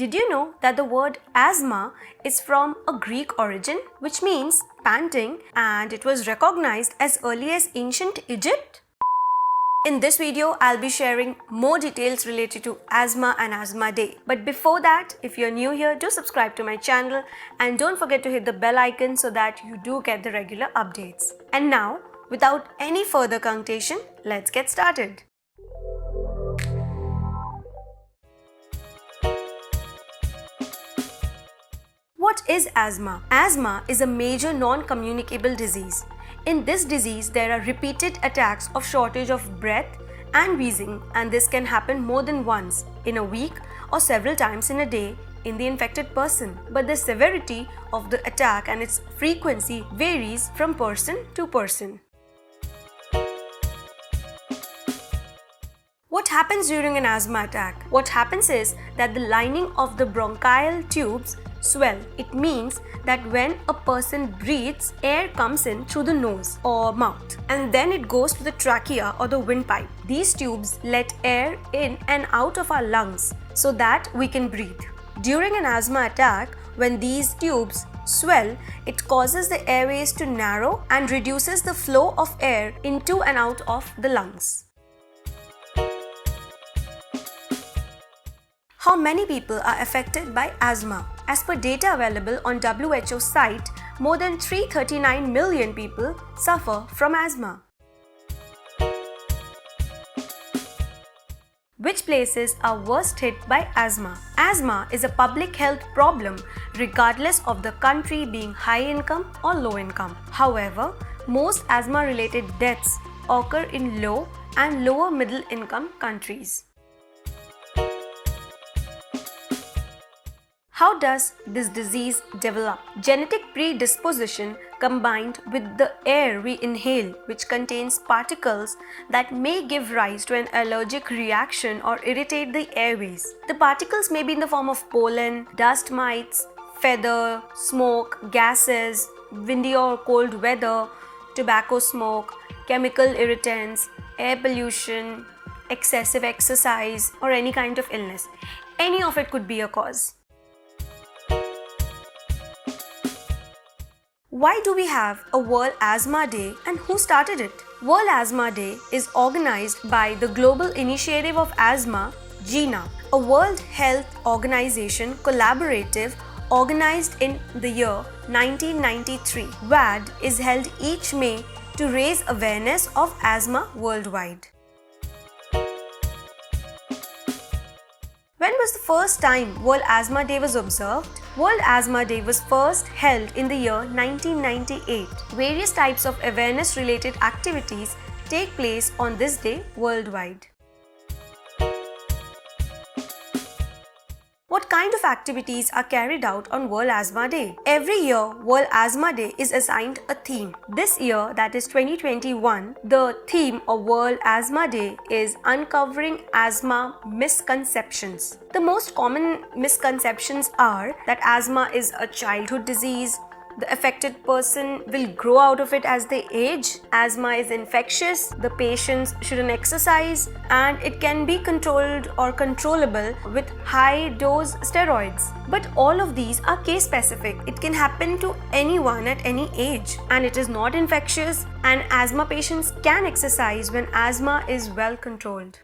Did you know that the word asthma is from a Greek origin, which means panting, and it was recognized as early as ancient Egypt? In this video, I'll be sharing more details related to asthma and Asthma Day. But before that, if you're new here, do subscribe to my channel and don't forget to hit the bell icon so that you do get the regular updates. And now, without any further connotation, let's get started. What is asthma? Asthma is a major non-communicable disease. In this disease, there are repeated attacks of shortage of breath and wheezing, and this can happen more than once in a week or several times in a day in the infected person. But the severity of the attack and its frequency varies from person to person. What happens during an asthma attack? What happens is that the lining of the bronchial tubes swell. It means that when a person breathes, air comes in through the nose or mouth and then it goes to the trachea or the windpipe. These tubes let air in and out of our lungs so that we can breathe. During an asthma attack, when these tubes swell, it causes the airways to narrow and reduces the flow of air into and out of the lungs. How many people are affected by asthma? As per data available on WHO site, more than 339 million people suffer from asthma. Which places are worst hit by asthma? Asthma is a public health problem regardless of the country being high income or low income. However, most asthma-related deaths occur in low and lower middle income countries. How does this disease develop? Genetic predisposition combined with the air we inhale, which contains particles that may give rise to an allergic reaction or irritate the airways. The particles may be in the form of pollen, dust mites, feather, smoke, gases, windy or cold weather, tobacco smoke, chemical irritants, air pollution, excessive exercise, or any kind of illness. Any of it could be a cause. Why do we have a World Asthma Day and who started it? World Asthma Day is organized by the Global Initiative of Asthma, GINA, a World Health Organization collaborative organized in the year 1993. WAD is held each May to raise awareness of asthma worldwide. When was the first time World Asthma Day was observed? World Asthma Day was first held in the year 1998. Various types of awareness-related activities take place on this day worldwide. What kind of activities are carried out on World Asthma Day? Every year, World Asthma Day is assigned a theme. This year, that is 2021, the theme of World Asthma Day is Uncovering Asthma Misconceptions. The most common misconceptions are that asthma is a childhood disease, the affected person will grow out of it as they age, asthma is infectious, the patients shouldn't exercise, and it can be controlled or controllable with high-dose steroids. But all of these are case-specific. It can happen to anyone at any age, and it is not infectious, and asthma patients can exercise when asthma is well controlled.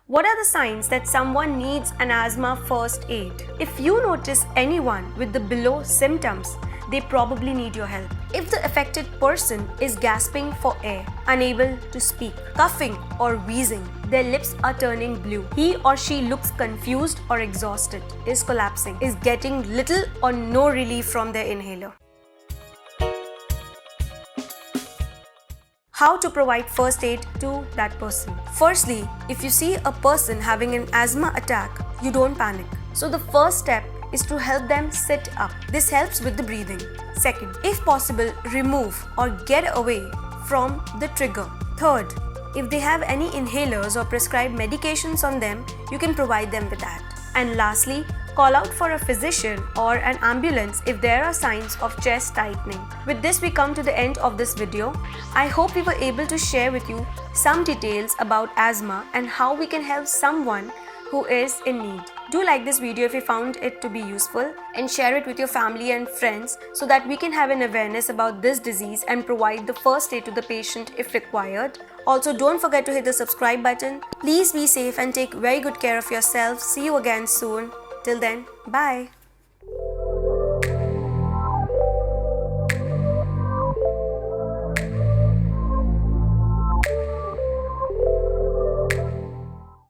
What are the signs that someone needs an asthma first aid? If you notice anyone with the below symptoms, they probably need your help. If the affected person is gasping for air, unable to speak, coughing or wheezing, their lips are turning blue, he or she looks confused or exhausted, is collapsing, is getting little or no relief from their inhaler. How to provide first aid to that person. Firstly, if you see a person having an asthma attack, you don't panic. So the first step is to help them sit up. This helps with the breathing. Second, if possible, remove or get away from the trigger. Third, if they have any inhalers or prescribed medications on them, you can provide them with that. And lastly, Call out for a physician or an ambulance if there are signs of chest tightening. With this, we come to the end of this video. I hope we were able to share with you some details about asthma and how we can help someone who is in need. Do like this video if you found it to be useful and share it with your family and friends so that we can have an awareness about this disease and provide the first aid to the patient if required. Also, don't forget to hit the subscribe button. Please be safe and take very good care of yourself. See you again soon. Till then, bye.